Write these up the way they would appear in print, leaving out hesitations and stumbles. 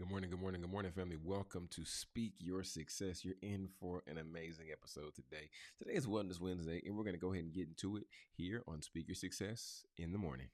Good morning, family. Welcome to Speak Your Success. You're in for an amazing episode today. Today is Wellness Wednesday, and we're going to go ahead and get into it here on Speak Your Success in the morning.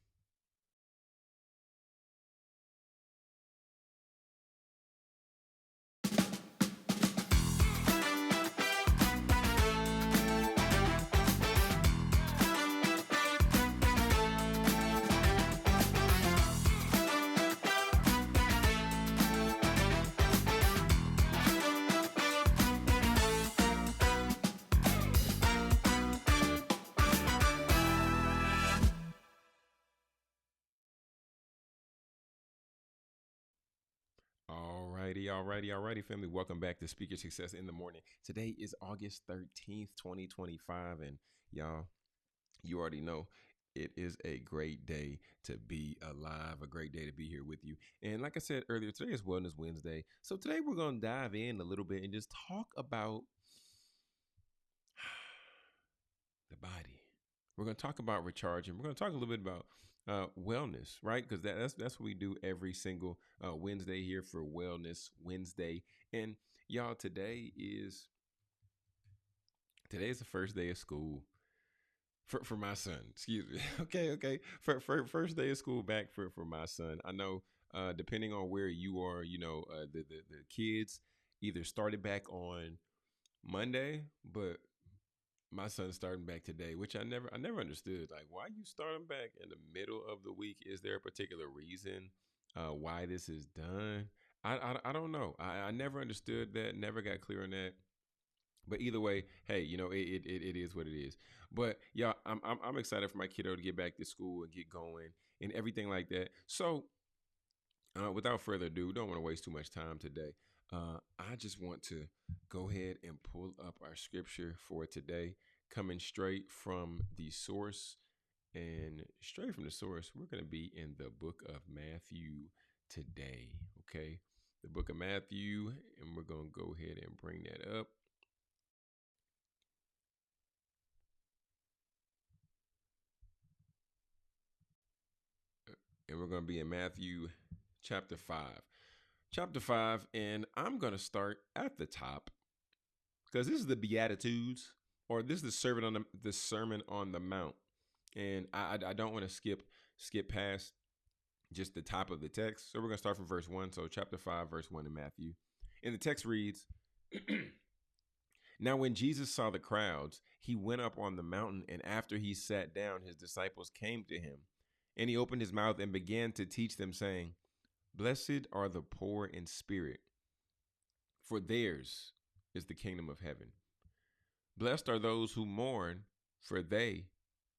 Alrighty, family. Welcome back to Speak Your Success in the morning. Today is August 13th, 2025, and y'all, you already know it is a great day to be alive, a great day to be here with you. And like I said earlier, today is Wellness Wednesday. So today we're going to dive in a little bit and just talk about the body. We're going to talk about recharging. We're going to talk a little bit about wellness, right? Because that's what we do every single Wednesday here for Wellness Wednesday. And y'all, today's the first day of school for my son. Excuse me. Okay. For first day of school back for my son. I know depending on where you are, the kids either started back on Monday, but my son's starting back today, which I never understood. Like, why you starting back in the middle of the week? Is there a particular reason why this is done? I don't know. I never understood that. Never got clear on that. But either way, hey, it is what it is. But yeah, I'm excited for my kiddo to get back to school and get going and everything like that. So without further ado, don't want to waste too much time today. I just want to go ahead and pull up our scripture for today, coming straight from the source. And straight from the source, we're going to be in the book of Matthew today. Okay. The book of Matthew. And we're going to go ahead and bring that up. And we're going to be in Matthew chapter 5. Chapter 5, and I'm going to start at the top because this is the Beatitudes, or this is the Sermon on the Mount. And I don't want to skip past just the top of the text. So we're going to start from verse 1. So chapter 5, verse 1 in Matthew. And the text reads, Now when Jesus saw the crowds, he went up on the mountain, and after he sat down, his disciples came to him. And he opened his mouth and began to teach them, saying, Blessed are the poor in spirit, for theirs is the kingdom of heaven. Blessed are those who mourn, for they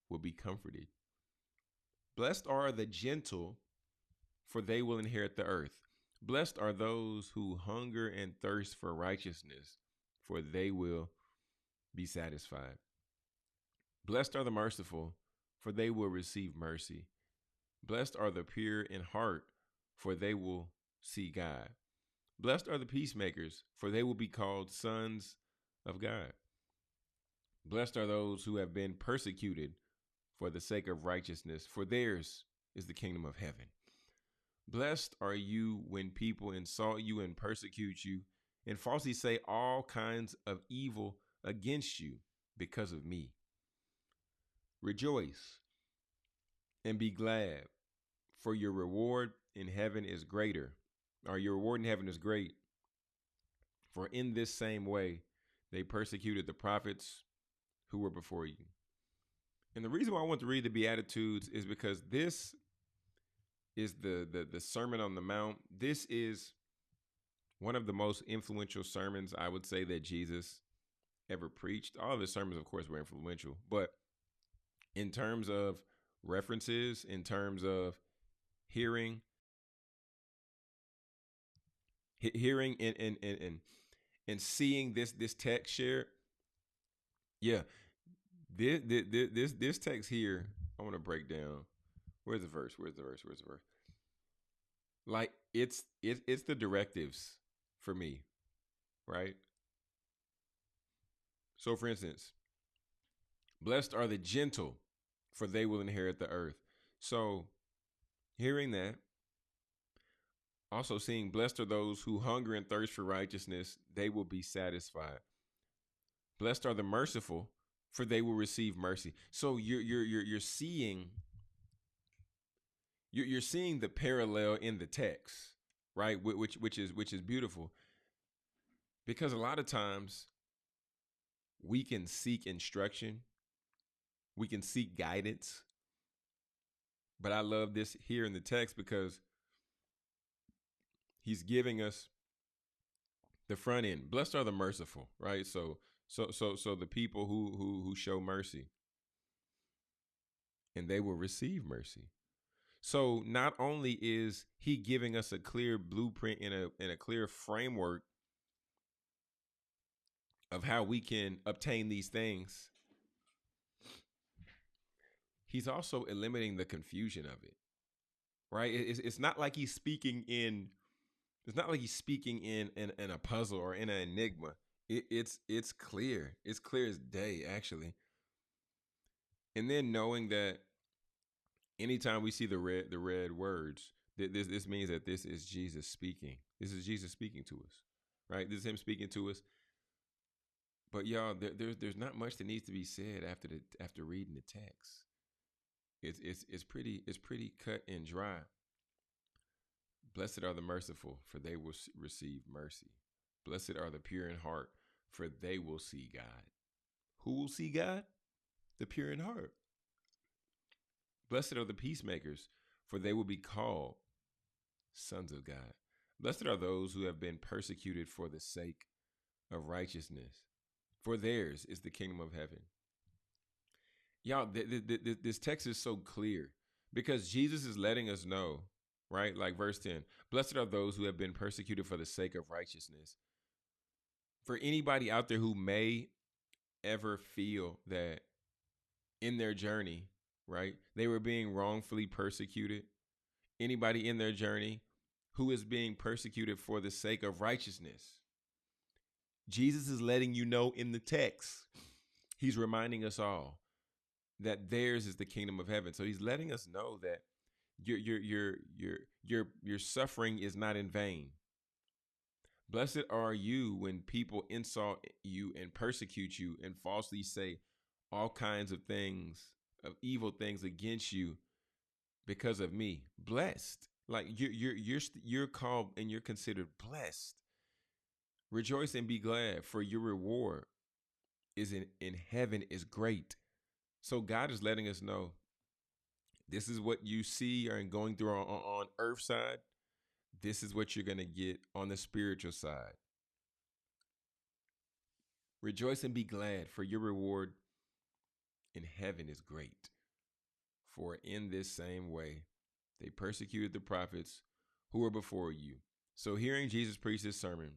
will be comforted. Blessed are the gentle, for they will inherit the earth. Blessed are those who hunger and thirst for righteousness, for they will be satisfied. Blessed are the merciful, for they will receive mercy. Blessed are the pure in heart, for they will see God. Blessed are the peacemakers, for they will be called sons of God. Blessed are those who have been persecuted for the sake of righteousness, for theirs is the kingdom of heaven. Blessed are you when people insult you and persecute you and falsely say all kinds of evil against you because of me. Rejoice and be glad, for your reward in heaven is greater, or your reward in heaven is great. For in this same way, they persecuted the prophets who were before you. And the reason why I want to read the Beatitudes is because this is the Sermon on the Mount. This is one of the most influential sermons, I would say, that Jesus ever preached. All of his sermons, of course, were influential, but in terms of references, in terms of hearing and seeing this text shared, yeah, this text here, I want to break down. Where's the verse? Like it's the directives for me, right? So, for instance, blessed are the gentle, for they will inherit the earth. So, hearing that, Also seeing blessed are those who hunger and thirst for righteousness, they will be satisfied. Blessed are the merciful, for they will receive mercy. So you're seeing you're seeing the parallel in the text, right? Which is beautiful, because a lot of times we can seek instruction, we can seek guidance, but I love this here in the text because he's giving us the front end. Blessed are the merciful, right? So the people who show mercy, and they will receive mercy. So not only is he giving us a clear blueprint and a clear framework of how we can obtain these things, he's also eliminating the confusion of it. Right? It's not like he's speaking in. It's not like he's speaking in a puzzle or in an enigma. It's clear. It's clear as day, actually. And then knowing that anytime we see the red words, this means that this is Jesus speaking. This is Jesus speaking to us, right? This is him speaking to us. But y'all, there's not much that needs to be said after reading the text. It's pretty cut and dry. Blessed are the merciful, for they will receive mercy. Blessed are the pure in heart, for they will see God. Who will see God? The pure in heart. Blessed are the peacemakers, for they will be called sons of God. Blessed are those who have been persecuted for the sake of righteousness, for theirs is the kingdom of heaven. Y'all, this text is so clear because Jesus is letting us know, right? Like verse 10, blessed are those who have been persecuted for the sake of righteousness. For anybody out there who may ever feel that in their journey, right, they were being wrongfully persecuted, anybody in their journey who is being persecuted for the sake of righteousness, Jesus is letting you know in the text, he's reminding us all that theirs is the kingdom of heaven. So he's letting us know that your suffering is not in vain. Blessed are you when people insult you and persecute you and falsely say all kinds of things, of evil things against you because of me. Blessed, like you're called and you're considered blessed. Rejoice and be glad, for your reward is in heaven is great. So God is letting us know this is what you see and going through on earth side. This is what you're going to get on the spiritual side. Rejoice and be glad, for your reward in heaven is great. For in this same way, they persecuted the prophets who were before you. So hearing Jesus preach this sermon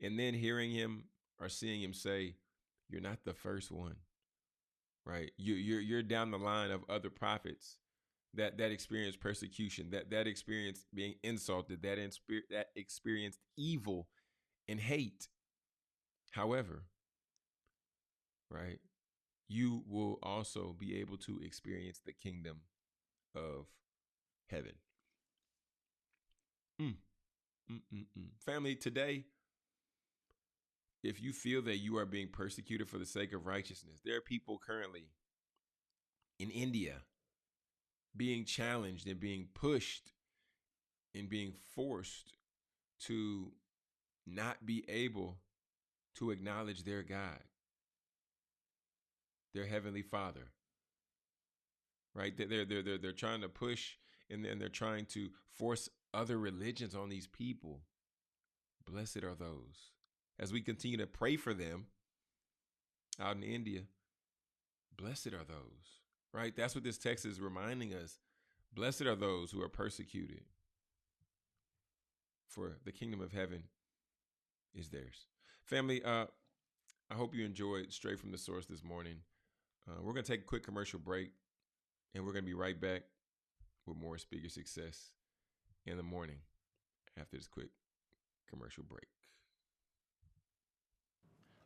and then hearing him or seeing him say, you're not the first one, right? You're down the line of other prophets that experienced persecution, that experienced being insulted, that experienced evil and hate. However, right, you will also be able to experience the kingdom of heaven. Family, today, if you feel that you are being persecuted for the sake of righteousness, there are people currently in India being challenged and being pushed and being forced to not be able to acknowledge their God, their heavenly Father. Right? They're trying to push and then they're trying to force other religions on these people. Blessed are those. As we continue to pray for them out in India, blessed are those. Right? That's what this text is reminding us. Blessed are those who are persecuted, for the kingdom of heaven is theirs. Family, I hope you enjoyed Straight from the Source this morning. We're going to take a quick commercial break, and we're going to be right back with more Speaker Success in the morning after this quick commercial break.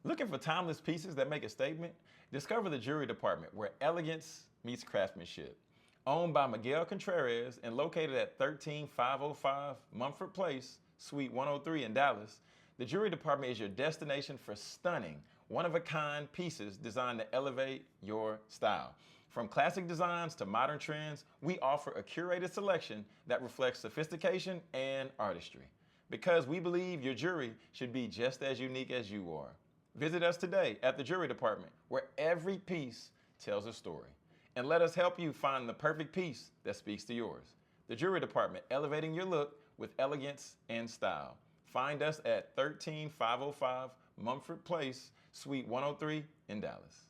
Looking for timeless pieces that make a statement? Discover the jewelry department, where elegance meets craftsmanship. Owned by Miguel Contreras and located at 13505 Mumford Place, Suite 103 in Dallas, the Jewelry Department is your destination for stunning, one-of-a-kind pieces designed to elevate your style. From classic designs to modern trends, we offer a curated selection that reflects sophistication and artistry. Because we believe your jewelry should be just as unique as you are. Visit us today at the Jewelry Department, where every piece tells a story. And let us help you find the perfect piece that speaks to yours. The Jewelry Department, elevating your look with elegance and style. Find us at 13505 Mumford Place, Suite 103 in Dallas.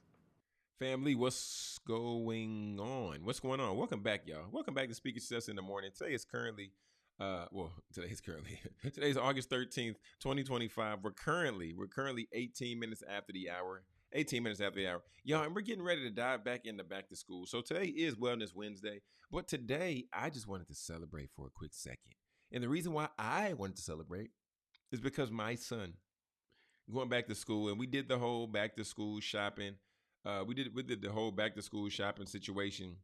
Family, what's going on? What's going on? Welcome back, y'all. Welcome back to Speaker Success in the Morning. Today's today's August 13th, 2025. We're currently 18 minutes after the hour. 18 minutes after the hour. Y'all, and we're getting ready to dive back into back to school. So today is Wellness Wednesday. But today, I just wanted to celebrate for a quick second. And the reason why I wanted to celebrate is because my son going back to school, and we did the whole back to school shopping. We did the whole back to school shopping situation.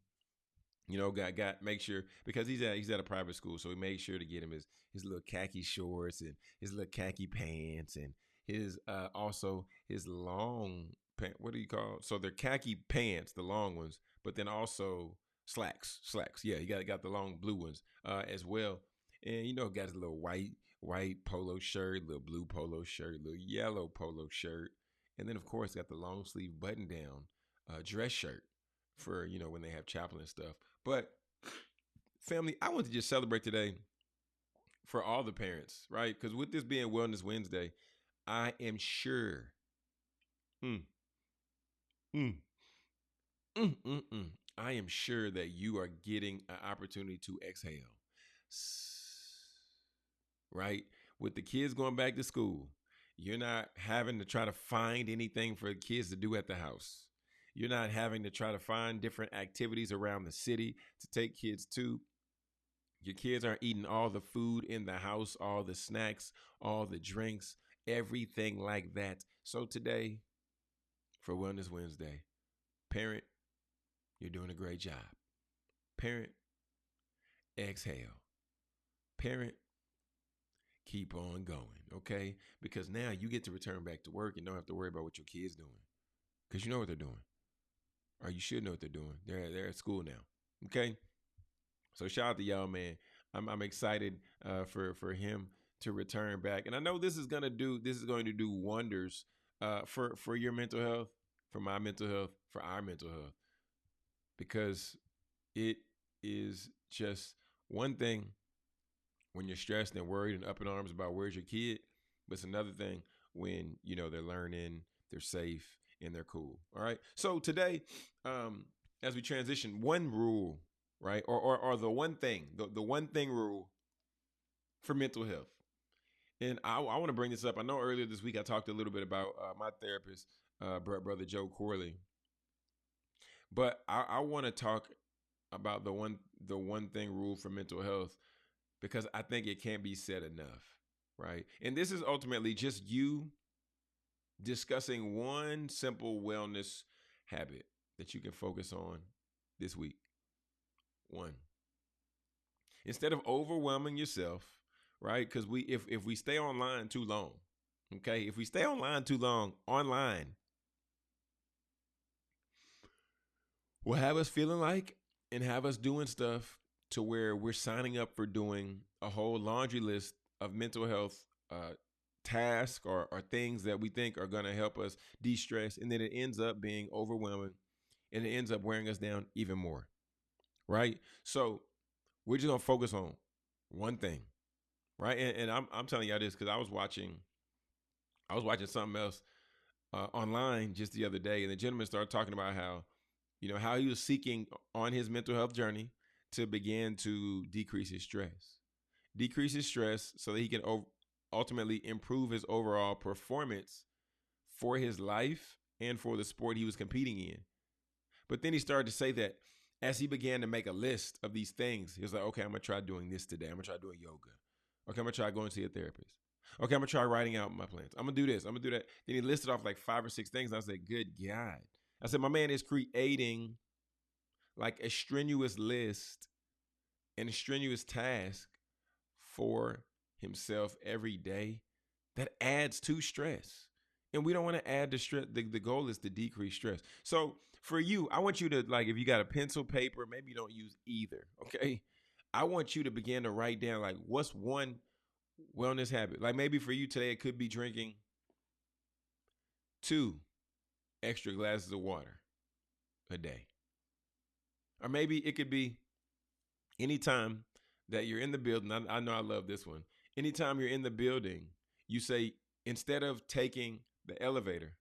You know, got make sure, because he's at a private school, so we made sure to get him his little khaki shorts and his little khaki pants and his also his long pant. What do you call it? So they're khaki pants, the long ones, but then also slacks. Yeah, he got the long blue ones as well, and you know, got his little white polo shirt, little blue polo shirt, little yellow polo shirt, and then of course got the long sleeve button down dress shirt for, you know, when they have chapel and stuff. But family, I want to just celebrate today for all the parents, right? Because with this being Wellness Wednesday, I am sure, I am sure that you are getting an opportunity to exhale, right? With the kids going back to school, you're not having to try to find anything for the kids to do at the house. You're not having to try to find different activities around the city to take kids to. Your kids aren't eating all the food in the house, all the snacks, all the drinks, everything like that. So today, for Wellness Wednesday, parent, you're doing a great job. Parent, exhale. Parent, keep on going, okay? Because now you get to return back to work and don't have to worry about what your kids doing, because you know what they're doing. Or you should know what they're doing. They're at school now. Okay. So shout out to y'all, man. I'm excited for him to return back. And I know this is going to do wonders for your mental health, for my mental health, for our mental health. Because it is just one thing when you're stressed and worried and up in arms about where's your kid, but it's another thing when, you know, they're learning, they're safe, and they're cool. All right. So today, as we transition, one rule, right, or the one thing, the one thing rule for mental health. And I want to bring this up. I know earlier this week I talked a little bit about my therapist, brother Joe Corley, but I want to talk about the one thing rule for mental health, because I think it can't be said enough, right? And this is ultimately just you discussing one simple wellness habit that you can focus on this week. One. Instead of overwhelming yourself, right? Because if we stay online too long, okay? If we stay online too long, will have us feeling like and have us doing stuff to where we're signing up for doing a whole laundry list of mental health tasks or things that we think are going to help us de-stress, and then it ends up being overwhelming and it ends up wearing us down even more, right? So we're just going to focus on one thing, right? And I'm telling y'all this because I was watching something else online just the other day, and the gentleman started talking about how, you know, how he was seeking on his mental health journey to begin to decrease his stress so that he can ultimately improve his overall performance for his life and for the sport he was competing in. But then he started to say that as he began to make a list of these things, he was like, okay, I'm going to try doing this today. I'm going to try doing yoga. Okay, I'm going to try going to see a therapist. Okay, I'm going to try writing out my plans. I'm going to do this. I'm going to do that. Then he listed off like 5 or 6 things. And I said, good God. I said, my man is creating like a strenuous list and a strenuous task for himself every day, that adds to stress. And we don't want to add the stress. The goal is to decrease stress. So for you, I want you to, like, if you got a pencil, paper, maybe you don't use either. Okay. I want you to begin to write down, like, what's one wellness habit? Like, maybe for you today, it could be drinking 2 extra glasses of water a day. Or maybe it could be anytime that you're in the building. I know I love this one. Anytime you're in the building, you say, instead of taking the elevator,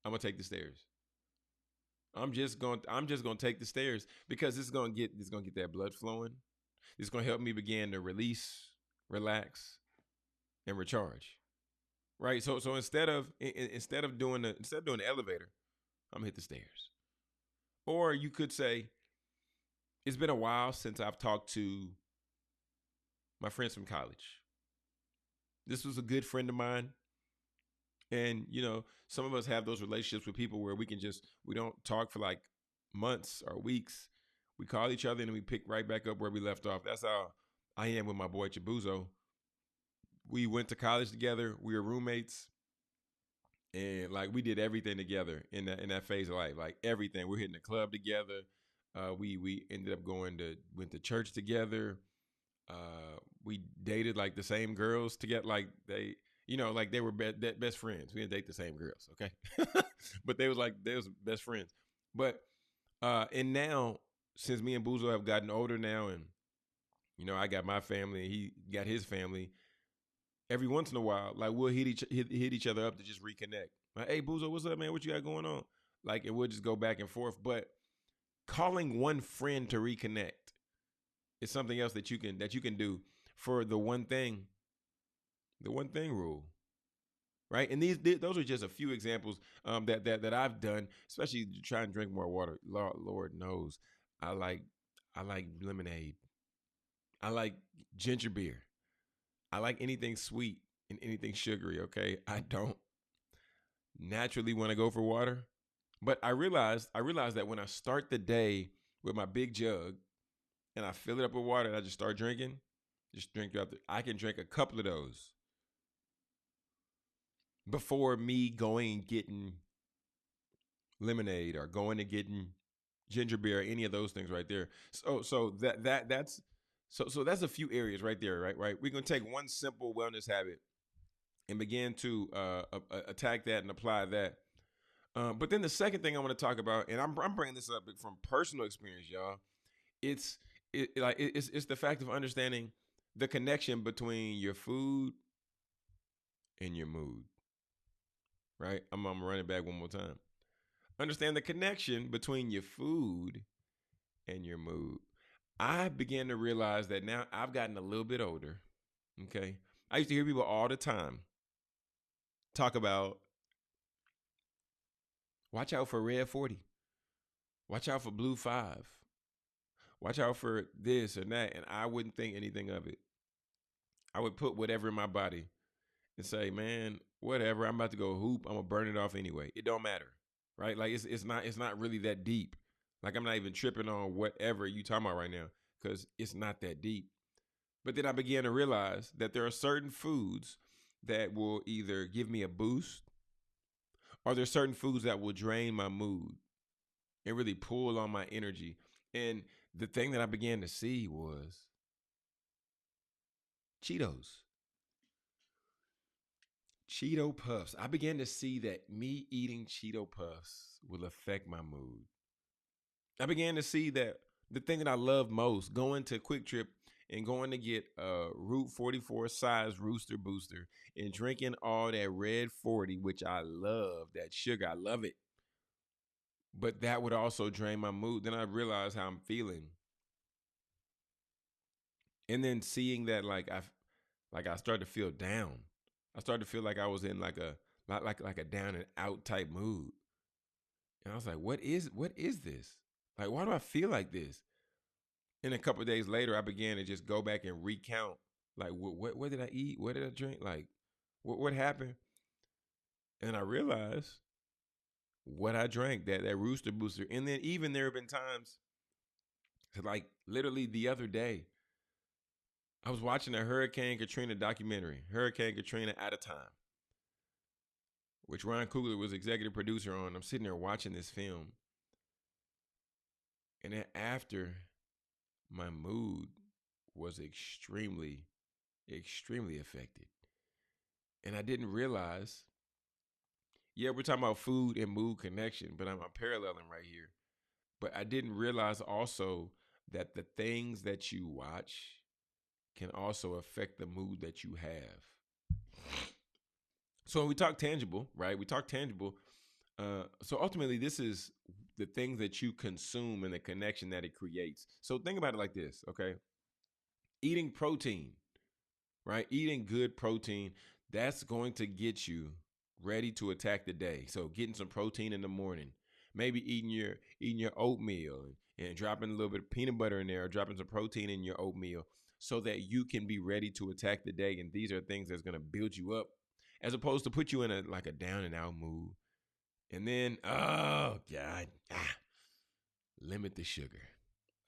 I'm gonna take the stairs. I'm just gonna take the stairs, because this is gonna get that blood flowing. It's gonna help me begin to release, relax, and recharge. Right. So instead of doing the elevator, I'm gonna hit the stairs. Or you could say, it's been a while since I've talked to my friends from college. This was a good friend of mine. And, some of us have those relationships with people where we don't talk for like months or weeks. We call each other and we pick right back up where we left off. That's how I am with my boy Chibuzo. We went to college together. We were roommates. And like we did everything together in that phase of life, like everything. We're hitting the club together. We ended up went to church together. We dated like the same girls together, like they were best friends. We didn't date the same girls, okay? But they was best friends. But and now, since me and Buzo have gotten older now, and I got my family and he got his family, every once in a while, like we'll hit each other up to just reconnect. Like, hey Buzo, what's up, man? What you got going on? Like, and we'll just go back and forth. But calling one friend to reconnect is something else that you can do for the one thing rule, right? And those are just a few examples that I've done, especially to try and drink more water. Lord knows, I like lemonade. I like ginger beer. I like anything sweet and anything sugary. Okay, I don't naturally want to go for water, but I realized that when I start the day with my big jug and I fill it up with water and I just start drinking, I can drink a couple of those before me going and getting lemonade or going and getting ginger beer or any of those things right there. So that's a few areas right there, right? We're gonna take one simple wellness habit and begin to attack that and apply that. But then the second thing I want to talk about, and I'm bringing this up from personal experience, y'all. It's the fact of understanding the connection between your food and your mood. Right? I'm gonna run it back one more time. Understand the connection between your food and your mood. I began to realize that now I've gotten a little bit older. Okay. I used to hear people all the time talk about, watch out for red 40. Watch out for blue 5. Watch out for this or that. And I wouldn't think anything of it. I would put whatever in my body and say, man, whatever, I'm about to go hoop. I'm going to burn it off anyway. It don't matter. Right? Like it's not really that deep. Like I'm not even tripping on whatever you talking about right now, because it's not that deep. But then I began to realize that there are certain foods that will either give me a boost, or there's certain foods that will drain my mood and really pull on my energy. And the thing that I began to see was Cheetos. Cheeto Puffs. I began to see that me eating Cheeto Puffs will affect my mood. I began to see that the thing that I love most, going to Quick Trip and going to get a Route 44 size Rooster Booster and drinking all that Red 40, which I love, that sugar, I love it. But that would also drain my mood. Then I realized how I'm feeling. And then seeing that I started to feel down. I started to feel like I was in like a down and out type mood. And I was like, what is this? Like, why do I feel like this? And a couple of days later, I began to just go back and recount, like, what did I eat? What did I drink? Like, what happened? And I realized what I drank, that Rooster Booster. And then even there have been times Like literally the other day, I was watching a Hurricane Katrina documentary, Hurricane Katrina at a Time, which Ryan Coogler was executive producer on. I'm sitting there watching this film. And then after, my mood was extremely, extremely affected. And I didn't realize, yeah, we're talking about food and mood connection, but I'm paralleling right here. But I didn't realize also that the things that you watch can also affect the mood that you have. So when we talk tangible, right? We talk tangible. So ultimately, this is the things that you consume and the connection that it creates. So think about it like this, okay? Eating protein, right? Eating good protein, that's going to get you ready to attack the day. So getting some protein in the morning, maybe eating your oatmeal and dropping a little bit of peanut butter in there, or dropping some protein in your oatmeal so that you can be ready to attack the day. And these are things that's going to build you up as opposed to put you in a down and out mood. And then, oh God, limit the sugar.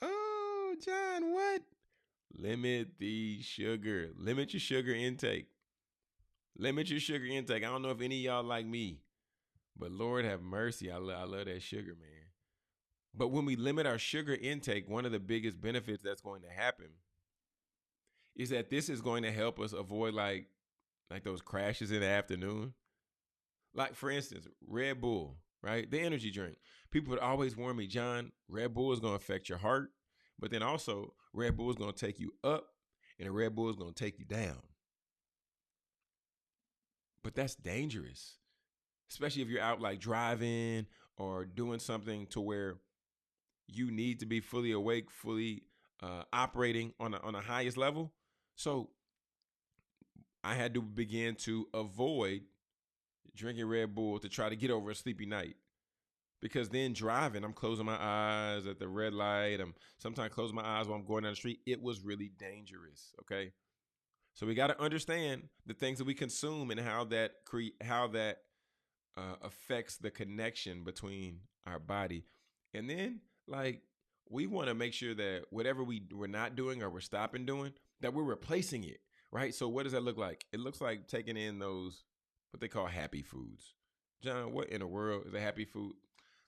Oh, John, what? Limit the sugar. Limit your sugar intake. Limit your sugar intake. I don't know if any of y'all like me, but Lord have mercy. I love that sugar, man. But when we limit our sugar intake, one of the biggest benefits that's going to happen is that this is going to help us avoid like those crashes in the afternoon. Like, for instance, Red Bull, right? The energy drink. People would always warn me, John, Red Bull is going to affect your heart, but then also Red Bull is going to take you up and Red Bull is going to take you down. But that's dangerous, especially if you're out like driving or doing something to where you need to be fully awake, fully operating on the highest level. So I had to begin to avoid drinking Red Bull to try to get over a sleepy night. Because then driving, I'm closing my eyes at the red light. I'm sometimes closing my eyes while I'm going down the street. It was really dangerous. Okay. So we got to understand the things that we consume and how that affects the connection between our body. And then, like, we want to make sure that whatever we're not doing or we're stopping doing, that we're replacing it, right? So what does that look like? It looks like taking in those, what they call happy foods. John, what in the world is a happy food?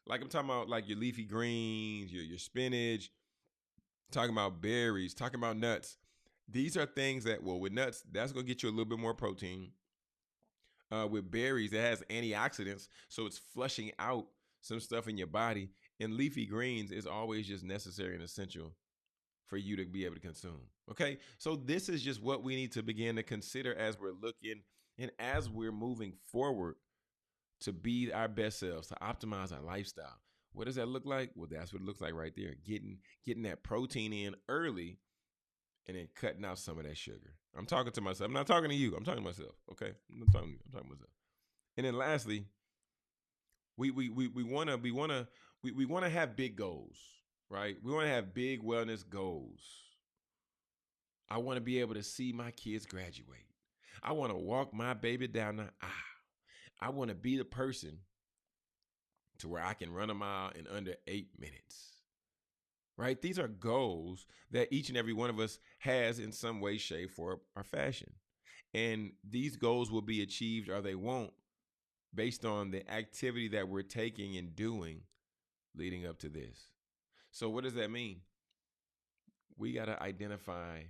Like, I'm talking about like your leafy greens, your spinach, talking about berries, talking about nuts. These are things that, well, with nuts, that's going to get you a little bit more protein. With berries, it has antioxidants, so it's flushing out some stuff in your body. And leafy greens is always just necessary and essential for you to be able to consume. Okay, so this is just what we need to begin to consider as we're looking and as we're moving forward to be our best selves, to optimize our lifestyle. What does that look like? Well, that's what it looks like right there. Getting that protein in early and then cutting out some of that sugar. I'm talking to myself. I'm not talking to you. I'm talking to myself. Okay, I'm not talking to you. I'm talking to myself. And then lastly, we want to have big goals, right? We want to have big wellness goals. I want to be able to see my kids graduate. I want to walk my baby down the aisle. I want to be the person to where I can run a mile in under 8 minutes. Right? These are goals that each and every one of us has in some way, shape, or fashion. And these goals will be achieved or they won't based on the activity that we're taking and doing leading up to this. So what does that mean? We got to identify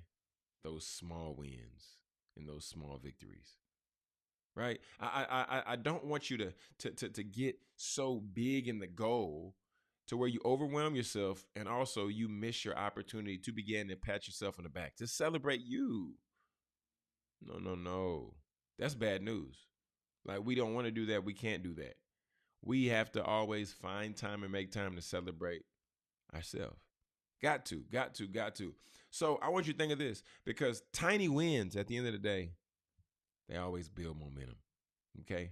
those small wins and those small victories. Right? I don't want you to get so big in the goal to where you overwhelm yourself and also you miss your opportunity to begin to pat yourself on the back, to celebrate you. No. That's bad news. Like, we don't want to do that. We can't do that. We have to always find time and make time to celebrate ourselves. Got to. So I want you to think of this, because tiny wins at the end of the day, they always build momentum. Okay?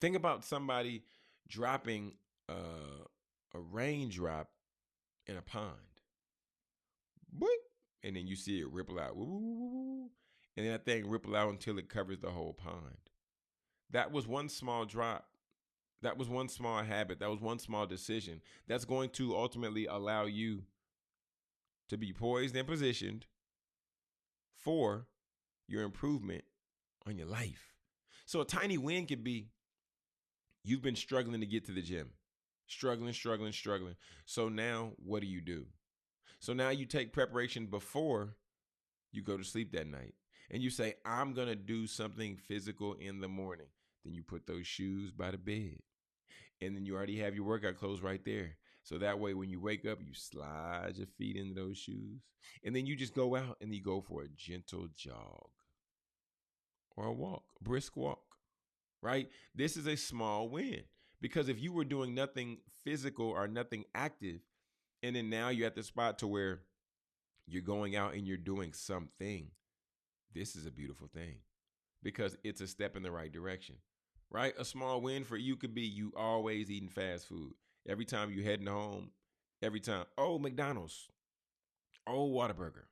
Think about somebody dropping a raindrop in a pond. Boing, and then you see it ripple out. Woo, woo, woo, woo, and then that thing ripple out until it covers the whole pond. That was one small drop. That was one small habit. That was one small decision that's going to ultimately allow you to be poised and positioned for your improvement on your life. So a tiny win could be you've been struggling to get to the gym, struggling. So now what do? So now you take preparation before you go to sleep that night and you say, I'm going to do something physical in the morning. Then you put those shoes by the bed and then you already have your workout clothes right there. So that way, when you wake up, you slide your feet into those shoes and then you just go out and you go for a gentle jog or a walk, brisk walk, right? This is a small win because if you were doing nothing physical or nothing active, and then now you're at the spot to where you're going out and you're doing something, this is a beautiful thing because it's a step in the right direction, right? A small win for you could be you always eating fast food. Every time you heading home, every time, oh, McDonald's, oh, Whataburger,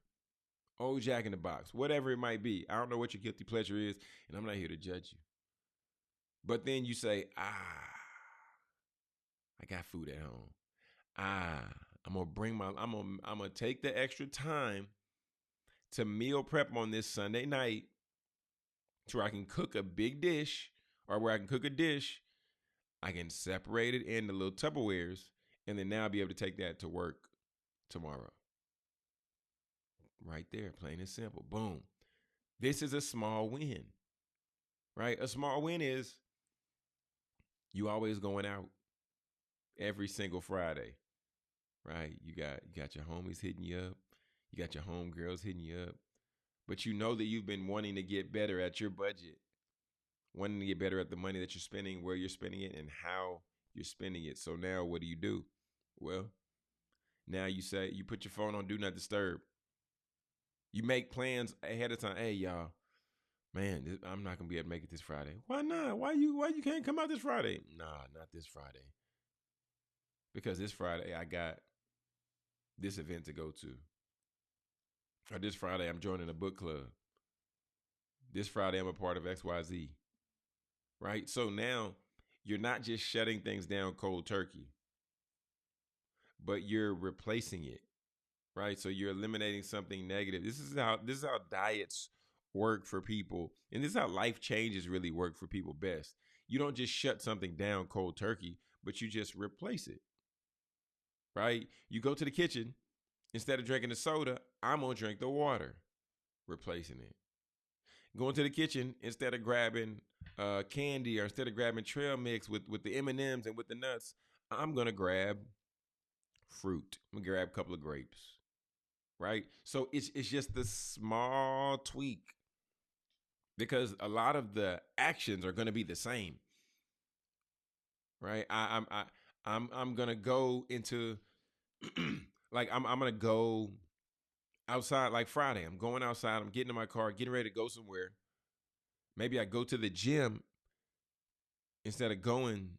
oh, Jack in the Box, whatever it might be. I don't know what your guilty pleasure is, and I'm not here to judge you. But then you say, I got food at home. I'm gonna take the extra time to meal prep on this Sunday night to where I can cook a big dish or where I can cook a dish. I can separate it into little Tupperwares and then now I'll be able to take that to work tomorrow. Right there, plain and simple. Boom. This is a small win, right? A small win is you always going out every single Friday, right? You got your homies hitting you up. You got your homegirls hitting you up. But you know that you've been wanting to get better at your budget, wanting to get better at the money that you're spending, where you're spending it, and how you're spending it. So now what do? Well, now you say, you put your phone on Do Not Disturb. You make plans ahead of time. Hey, y'all, man, I'm not going to be able to make it this Friday. Why not? Why you can't come out this Friday? Nah, not this Friday. Because this Friday I got this event to go to. Or this Friday I'm joining a book club. This Friday I'm a part of XYZ. Right? So now you're not just shutting things down cold turkey, but you're replacing it. Right? So you're eliminating something negative. This is how diets work for people. And this is how life changes really work for people best. You don't just shut something down cold turkey, but you just replace it. Right? You go to the kitchen, instead of drinking the soda, I'm going to drink the water, replacing it. Going to the kitchen, instead of grabbing candy or instead of grabbing trail mix with the M&Ms and with the nuts, I'm going to grab fruit. I'm going to grab a couple of grapes, right? So it's just the small tweak because a lot of the actions are going to be the same, right? I'm going to go into like I'm going to go outside like Friday. I'm going outside. I'm getting in my car, getting ready to go somewhere. Maybe I go to the gym instead of going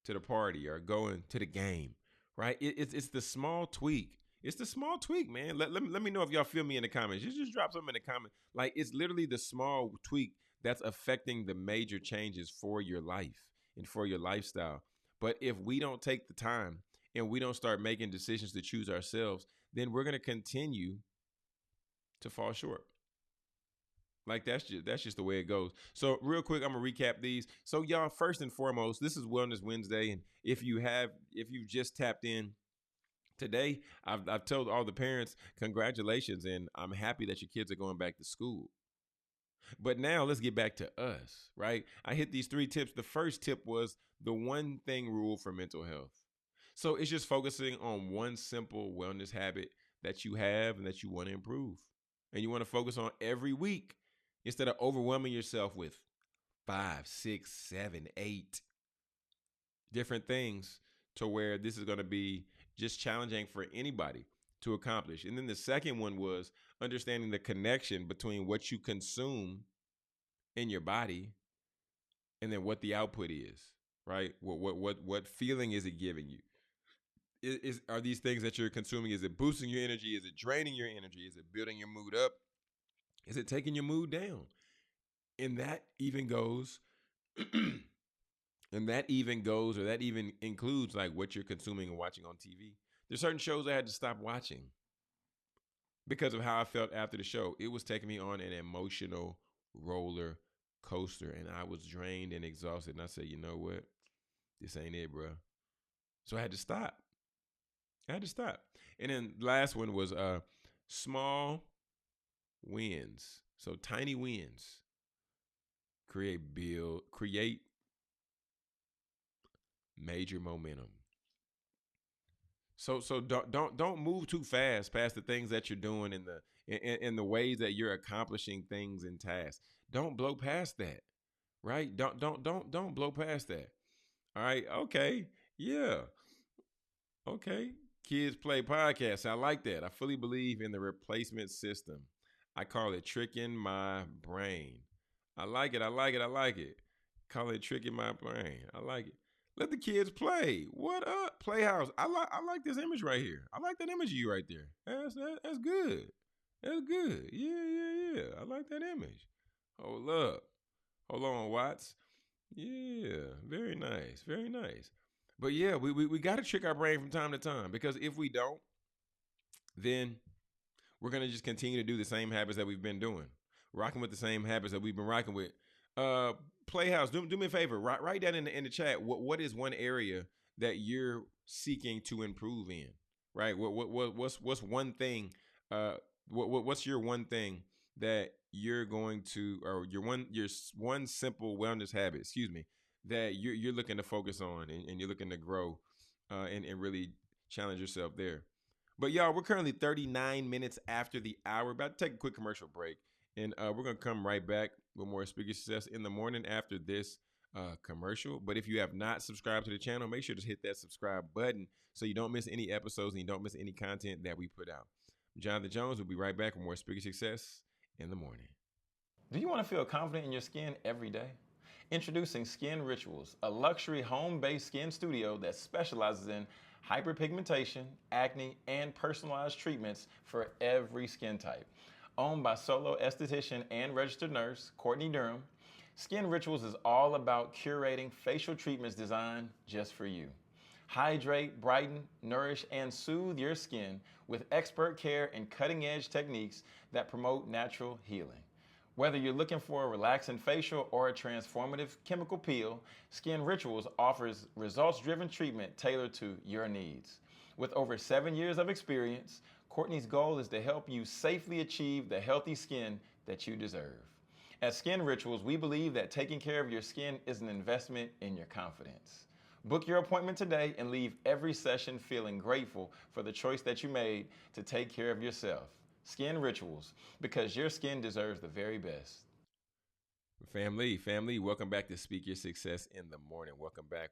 to the party or going to the game, right? It's the small tweak. It's the small tweak, man. Let me know if y'all feel me in the comments. Just drop something in the comment. Like, it's literally the small tweak that's affecting the major changes for your life and for your lifestyle. But if we don't take the time and we don't start making decisions to choose ourselves, then we're going to continue to fall short. Like that's just the way it goes. So real quick, I'm gonna recap these. So y'all, first and foremost, this is Wellness Wednesday, and if you've just tapped in today, I've told all the parents congratulations, and I'm happy that your kids are going back to school. But now let's get back to us, right? I hit these 3 tips. The first tip was the one thing rule for mental health. So it's just focusing on one simple wellness habit that you have and that you want to improve, and you want to focus on every week. Instead of overwhelming yourself with 5, 6, 7, 8 different things to where this is going to be just challenging for anybody to accomplish. And then the second one was understanding the connection between what you consume in your body and then what the output is, right? What feeling is it giving you? Are these things that you're consuming, is it boosting your energy? Is it draining your energy? Is it building your mood up? Is it taking your mood down? And that even goes, and that even includes like what you're consuming and watching on TV. There's certain shows I had to stop watching because of how I felt after the show. It was taking me on an emotional roller coaster, and I was drained and exhausted. And I said, you know what? This ain't it, bro. So I had to stop. And then the last one was small wins. So tiny wins create major momentum. So don't move too fast past the things that you're doing in the ways that you're accomplishing things and tasks. Don't blow past that, right? Don't blow past that. All right, okay, yeah, okay. Kids play podcasts. I like that. I fully believe in the replacement system. I call it tricking my brain. I like it. I like it. I like it. Call it tricking my brain. I like it. Let the kids play. What up, Playhouse? I like this image right here. I like that image of you right there. That's good. That's good. Yeah. I like that image. Hold up. Hold on, Watts. Yeah, very nice. Very nice. But yeah, we got to trick our brain from time to time, because if we don't, then we're gonna just continue to do the same habits that we've been doing, rocking with the same habits that we've been rocking with. Uh, Playhouse, do me a favor, write that in the chat. What is one area that you're seeking to improve in? Right. What's one thing? What's your one thing that you're going to, or your one simple wellness habit? Excuse me, that you're looking to focus on, and you're looking to grow, and really challenge yourself there. But y'all, we're currently 39 minutes after the hour. About to take a quick commercial break. And we're going to come right back with more Speaker Success in the morning after this commercial. But if you have not subscribed to the channel, make sure to hit that subscribe button so you don't miss any episodes and you don't miss any content that we put out. Jonathan Jones will be right back with more Speaker Success in the morning. Do you want to feel confident in your skin every day? Introducing Skin Rituals, a luxury home-based skin studio that specializes in hyperpigmentation, acne, and personalized treatments for every skin type. Owned by solo esthetician and registered nurse Courtney Durham, Skin Rituals is all about curating facial treatments designed just for you. Hydrate, brighten, nourish, and soothe your skin with expert care and cutting-edge techniques that promote natural healing. Whether you're looking for a relaxing facial or a transformative chemical peel, Skin Rituals offers results-driven treatment tailored to your needs. With over 7 years of experience, Courtney's goal is to help you safely achieve the healthy skin that you deserve. At Skin Rituals, we believe that taking care of your skin is an investment in your confidence. Book your appointment today and leave every session feeling grateful for the choice that you made to take care of yourself. Skin Rituals, because your skin deserves the very best. Family, welcome back to Speak Your Success in the morning. Welcome back.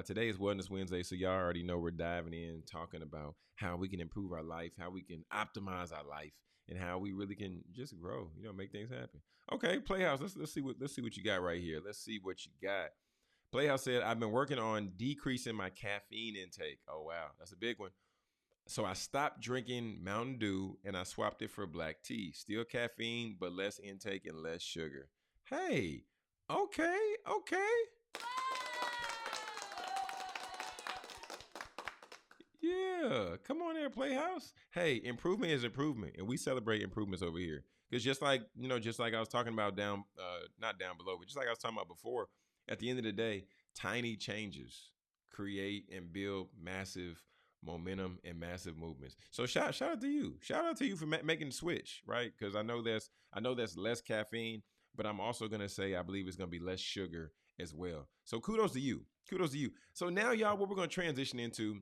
Today is Wellness Wednesday, so y'all already know we're diving in, talking about how we can improve our life, how we can optimize our life, and how we really can just grow, make things happen. Okay, Playhouse, let's see what you got right here. Let's see what you got. Playhouse said, I've been working on decreasing my caffeine intake. Oh, wow, that's a big one. So I stopped drinking Mountain Dew and I swapped it for black tea. Still caffeine, but less intake and less sugar. Hey, okay. Yeah, come on there, Playhouse. Hey, improvement is improvement, and we celebrate improvements over here. Because just like I was talking about not down below, but just like I was talking about before, at the end of the day, tiny changes create and build massive momentum and massive movements. So shout out to you. Shout out to you for making the switch, right? Because I know that's less caffeine, but I'm also gonna say I believe it's gonna be less sugar as well. So kudos to you. So now, y'all, what we're gonna transition into.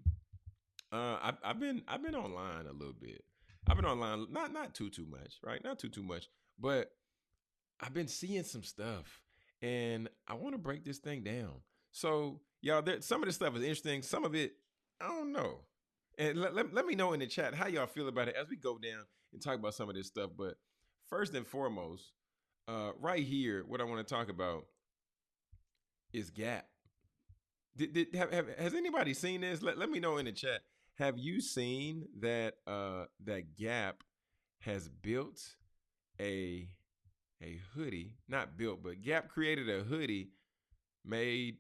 I've been online a little bit. I've been online, not too much, right? Not too much, but I've been seeing some stuff, and I want to break this thing down. So, y'all, some of this stuff is interesting. Some of it, I don't know. And let me know in the chat how y'all feel about it as we go down and talk about some of this stuff. But first and foremost, right here, what I want to talk about is Gap. Has anybody seen this? Let me know in the chat. Have you seen that that Gap has built a hoodie? Not built, but Gap created a hoodie made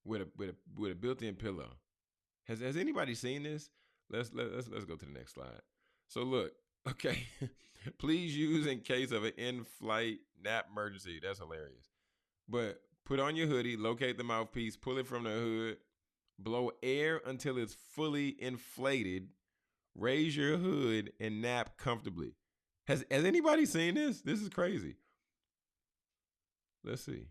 with a built-in pillow. Has anybody seen this? Let's go to the next slide. So look, Okay. Please use in case of an in-flight nap emergency. That's hilarious. But put on your hoodie, locate the mouthpiece, pull it from the hood, blow air until it's fully inflated, raise your hood, and nap comfortably. Has anybody seen this? This is crazy. Let's see.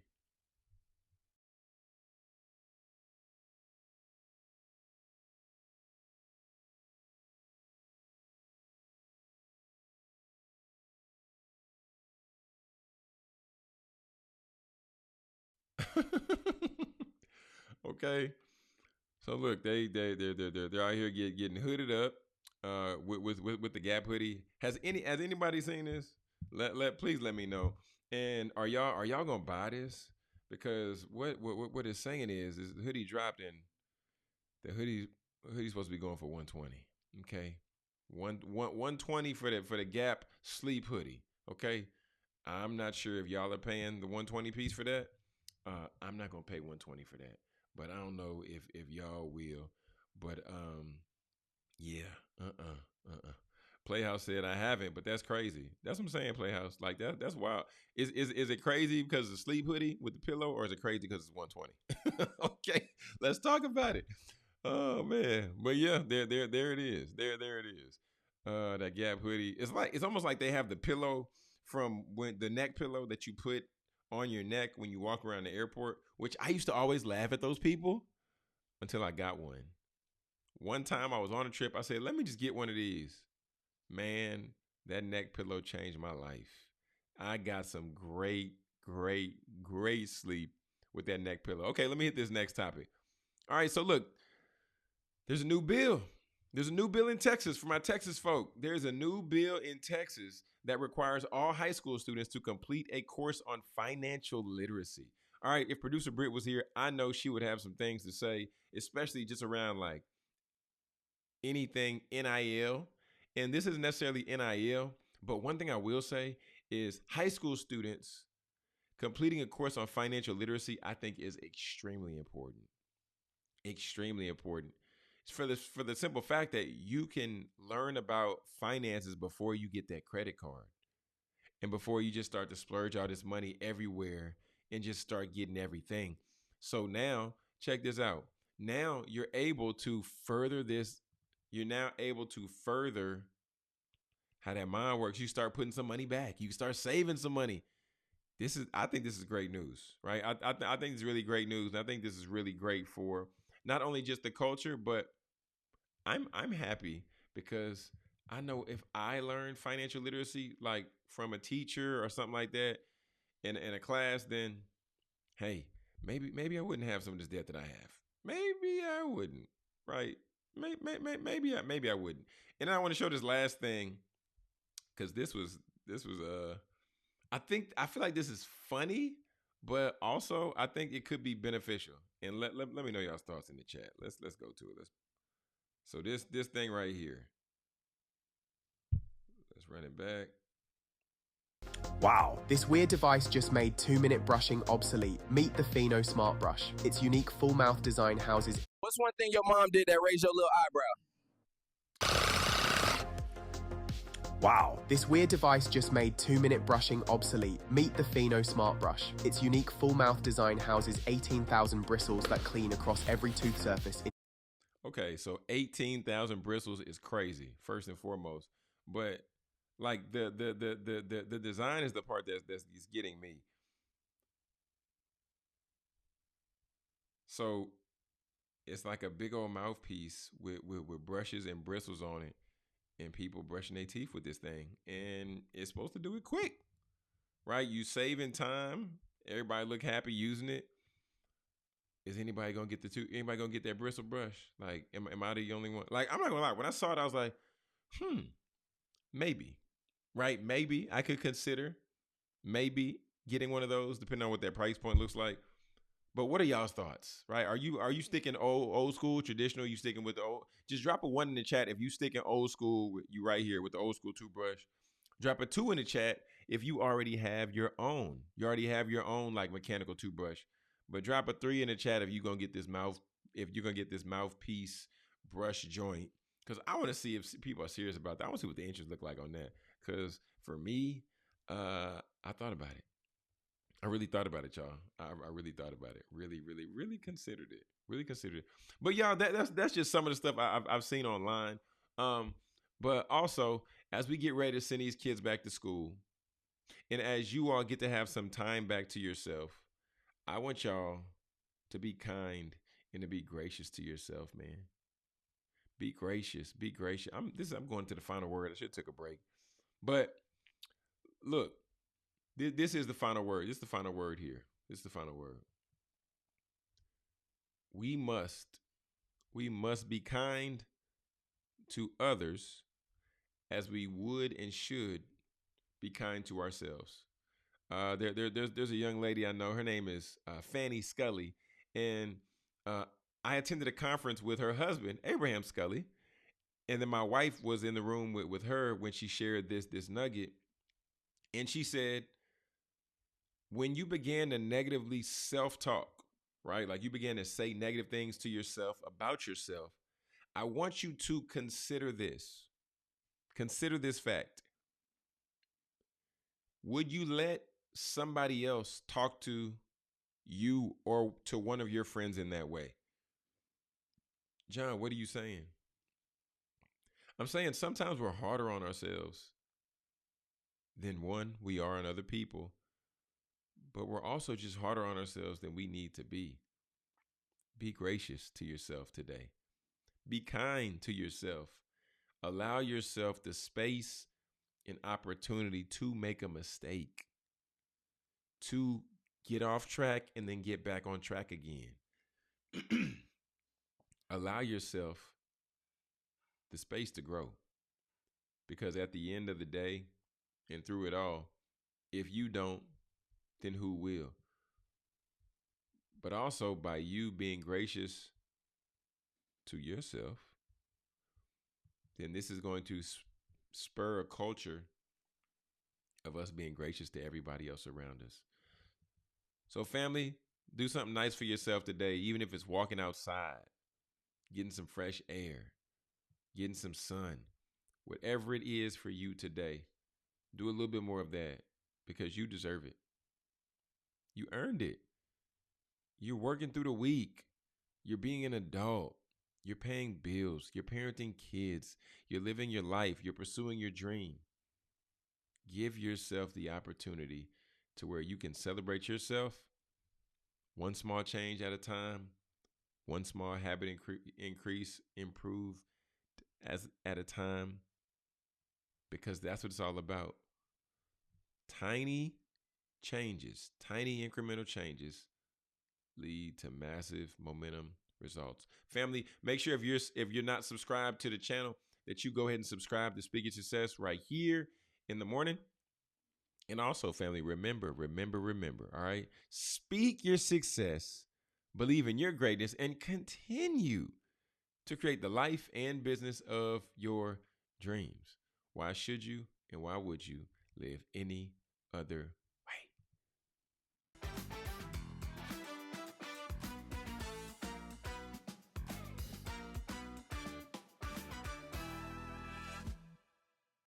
Okay. So look, they're out here getting hooded up with the Gap hoodie. Has anybody seen this? Please let me know. And are y'all gonna buy this? Because what it's saying is the hoodie dropped and the hoodie's supposed to be going for 120. Okay. 120 for the Gap sleep hoodie. Okay. I'm not sure if y'all are paying the 120 piece for that. I'm not gonna pay 120 for that, but I don't know if y'all will. But yeah, Playhouse said I haven't, but that's crazy. That's what I'm saying. Playhouse, like that's wild. Is it crazy because of the sleep hoodie with the pillow, or is it crazy because it's 120? Okay, let's talk about it. Oh man, but yeah, there it is. There it is. That Gap hoodie. It's almost like they have the pillow from when the neck pillow that you put on your neck when you walk around the airport. Which I used to always laugh at those people until I got one. One time I was on a trip. I said, "Let me just get one of these." Man, that neck pillow changed my life. I got some great sleep with that neck pillow. Okay, let me hit this next topic. All right, so look, there's a new bill. There's a new bill in Texas for my Texas folk. There's a new bill in Texas that requires all high school students to complete a course on financial literacy. All right, if producer Britt was here, I know she would have some things to say, especially just around like anything NIL. And this isn't necessarily NIL, but one thing I will say is high school students completing a course on financial literacy, I think is extremely important. Extremely important. It's for the simple fact that you can learn about finances before you get that credit card and before you just start to splurge all this money everywhere and just start getting everything. So now, check this out. Now you're able to further this. You're now able to further how that mind works. You start putting some money back. You start saving some money. I think this is great news, right? I think it's really great news. And I think this is really great for not only just the culture, but I'm happy because I know if I learned financial literacy like from a teacher or something like that in a class, then hey, maybe I wouldn't have some of this debt that I have. Maybe I wouldn't, right? Maybe I wouldn't. And I want to show this last thing because this was I feel like this is funny, but also I think it could be beneficial. And let me know y'all's thoughts in the chat. Let's go to it. So this thing right here. Let's run it back. Wow, this weird device just made 2-minute brushing obsolete. Meet the Pheno Smart Brush. Its unique full mouth design houses. What's one thing your mom did that raised your little eyebrow? Wow, this weird device just made 2-minute brushing obsolete. Meet the Pheno Smart Brush. Its unique full mouth design houses 18,000 bristles that clean across every tooth surface. Okay, so 18,000 bristles is crazy, first and foremost. But like the design is the part that's getting me. So it's like a big old mouthpiece with brushes and bristles on it, and people brushing their teeth with this thing, and it's supposed to do it quick, right? You saving time. Everybody look happy using it. Is anybody gonna get anybody gonna get that bristle brush? Like, am I the only one? Like, I'm not gonna lie. When I saw it, I was like, maybe, right? Maybe I could consider maybe getting one of those, depending on what that price point looks like. But what are y'all's thoughts, right? Are you sticking old school, traditional? You sticking with the old? Just drop a 1 in the chat if you sticking old school. You right here with the old school toothbrush. Drop a 2 in the chat if you already have your own. You already have your own like mechanical toothbrush. But drop a 3 in the chat if you're gonna get this mouthpiece brush joint Because I want to see if people are serious about that. I want to see what the interest look like on that. Because for me, I thought about it. I really thought about it, y'all. I really thought about it. Really, really, really considered it. Really considered it. But y'all, that's just some of the stuff I've seen online. But also, as we get ready to send these kids back to school, and as you all get to have some time back to yourself, I want y'all to be kind and to be gracious to yourself, man. Be gracious. Be gracious. I'm going to the final word. I should have took a break. But look, this is the final word. This is the final word here. This is the final word. We must be kind to others as we would and should be kind to ourselves. There's a young lady I know. Her name is Fanny Scully, and I attended a conference with her husband, Abraham Scully, and then my wife was in the room with her when she shared this nugget, and she said, when you began to negatively self-talk, right, like you began to say negative things to yourself about yourself, I want you to consider this. Consider this fact. Would you let somebody else talk to you or to one of your friends in that way? John, what are you saying? I'm saying sometimes we're harder on ourselves than we are on other people, but we're also just harder on ourselves than we need to be. Be gracious to yourself today. Be kind to yourself. Allow yourself the space and opportunity to make a mistake, to get off track and then get back on track again. Allow yourself the space to grow, because at the end of the day and through it all, if you don't, then who will? But also by you being gracious to yourself, then this is going to spur a culture of us being gracious to everybody else around us. So family, do something nice for yourself today, even if it's walking outside, getting some fresh air, getting some sun, whatever it is for you today. Do a little bit more of that because you deserve it. You earned it. You're working through the week. You're being an adult. You're paying bills. You're parenting kids. You're living your life. You're pursuing your dream. Give yourself the opportunity to where you can celebrate yourself one small change at a time, one small habit improve at a time, because that's what it's all about. Tiny changes, tiny incremental changes lead to massive momentum results. Family, make sure if you're not subscribed to the channel that you go ahead and subscribe to Speak Your Success right here in the morning. And also, family, remember, all right? Speak your success, believe in your greatness, and continue to create the life and business of your dreams. Why should you and why would you live any other